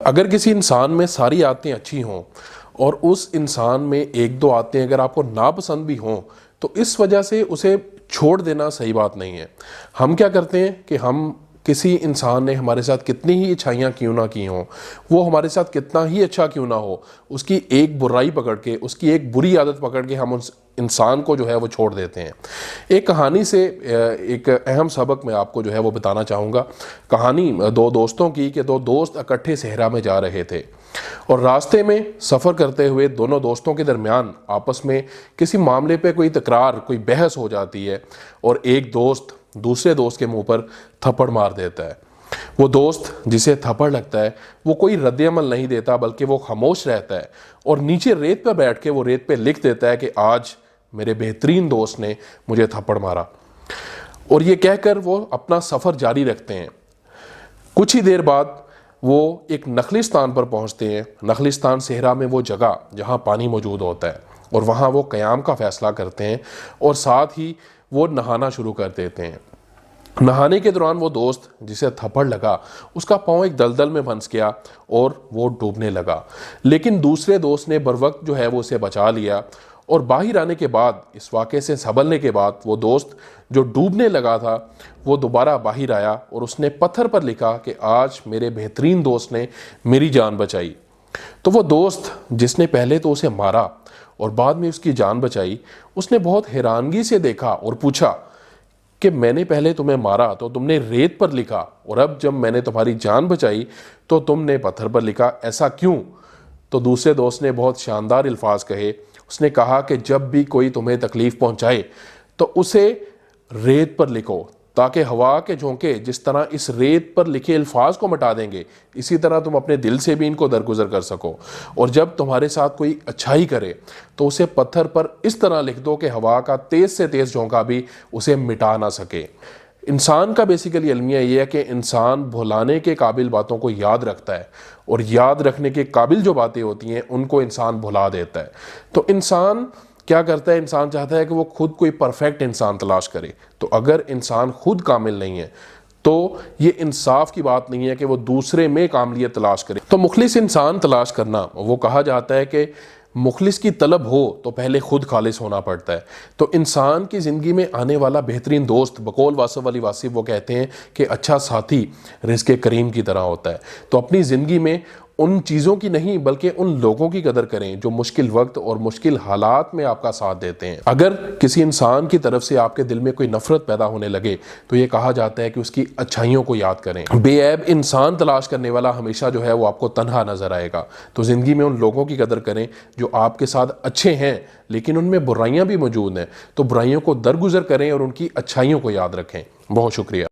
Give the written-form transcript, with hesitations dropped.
अगर किसी इंसान में सारी आदतें अच्छी हों और उस इंसान में एक दो आदतें अगर आपको नापसंद भी हों, तो इस वजह से उसे छोड़ देना सही बात नहीं है। हम क्या करते हैं कि हम किसी इंसान ने हमारे साथ कितनी ही अच्छाइयाँ क्यों ना की हों, वो हमारे साथ कितना ही अच्छा क्यों ना हो, उसकी एक बुराई पकड़ के, उसकी एक बुरी आदत पकड़ के हम उस इंसान को जो है वो छोड़ देते हैं। एक कहानी से एक अहम सबक मैं आपको जो है वो बताना चाहूँगा। कहानी दो दोस्तों की कि दो दोस्त इकट्ठे सहरा में जा रहे थे और रास्ते में सफ़र करते हुए दोनों दोस्तों के दरमियान आपस में किसी मामले पे कोई तकरार, कोई बहस हो जाती है और एक दोस्त दूसरे दोस्त के मुंह पर थप्पड़ मार देता है। वो दोस्त जिसे थप्पड़ लगता है वो कोई रद्द-ए-अमल नहीं देता, बल्कि वो खामोश रहता है और नीचे रेत पर बैठ के वो रेत पे लिख देता है कि आज मेरे बेहतरीन दोस्त ने मुझे थप्पड़ मारा। और ये कहकर वो अपना सफ़र जारी रखते हैं। कुछ ही देर बाद वो एक नखलिस्तान पर पहुंचते हैं। नखलिस्तान सहरा में वो जगह जहां पानी मौजूद होता है और वहां वो क़याम का फ़ैसला करते हैं और साथ ही वो नहाना शुरू कर देते हैं। नहाने के दौरान वो दोस्त जिसे थप्पड़ लगा उसका पाँव एक दलदल में फंस गया और वो डूबने लगा, लेकिन दूसरे दोस्त ने बर वक्त जो है वो उसे बचा लिया और बाहर आने के बाद, इस वाक़े से संभलने के बाद, वो दोस्त जो डूबने लगा था वो दोबारा बाहर आया और उसने पत्थर पर लिखा कि आज मेरे बेहतरीन दोस्त ने मेरी जान बचाई। तो वो दोस्त जिसने पहले तो उसे मारा और बाद में उसकी जान बचाई, उसने बहुत हैरानगी से देखा और पूछा कि मैंने पहले तुम्हें मारा तो तुमने रेत पर लिखा और अब जब मैंने तुम्हारी जान बचाई तो तुमने पत्थर पर लिखा, ऐसा क्यों? तो दूसरे दोस्त ने बहुत शानदार अल्फाज कहे। उसने कहा कि जब भी कोई तुम्हें तकलीफ़ पहुंचाए तो उसे रेत पर लिखो, ताकि हवा के झोंके जिस तरह इस रेत पर लिखे अल्फाज को मिटा देंगे, इसी तरह तुम अपने दिल से भी इनको दरगुजर कर सको। और जब तुम्हारे साथ कोई अच्छाई करे तो उसे पत्थर पर इस तरह लिख दो कि हवा का तेज़ से तेज़ झोंका भी उसे मिटा ना सके। इंसान का बेसिकली अलमिया ये है कि इंसान भुलाने के काबिल बातों को याद रखता है और याद रखने के काबिल जो बातें होती हैं उनको इंसान भुला देता है। तो इंसान क्या करता है? इंसान चाहता है कि वो खुद कोई परफेक्ट इंसान तलाश करे। तो अगर इंसान खुद कामिल नहीं है तो ये इंसाफ की बात नहीं है कि वो दूसरे में कामलियत तलाश करे। तो मुखलिस इंसान तलाश करना, वो कहा जाता है कि मुखलिस की तलब हो तो पहले खुद खालिस होना पड़ता है। तो इंसान की ज़िंदगी में आने वाला बेहतरीन दोस्त, बकौल वासिफ अली वासिफ वो कहते हैं कि अच्छा साथी रिज़्क़ करीम की तरह होता है। तो अपनी ज़िंदगी में उन चीज़ों की नहीं बल्कि उन लोगों की कदर करें जो मुश्किल वक्त और मुश्किल हालात में आपका साथ देते हैं। अगर किसी इंसान की तरफ से आपके दिल में कोई नफरत पैदा होने लगे तो ये कहा जाता है कि उसकी अच्छाइयों को याद करें। बेऐब इंसान तलाश करने वाला हमेशा जो है वो आपको तन्हा नजर आएगा। तो ज़िंदगी में उन लोगों की कदर करें जो आपके साथ अच्छे हैं लेकिन उनमें बुराइयाँ भी मौजूद हैं। तो बुराइयों को दरगुजर करें और उनकी अच्छाइयों को याद रखें। बहुत शुक्रिया।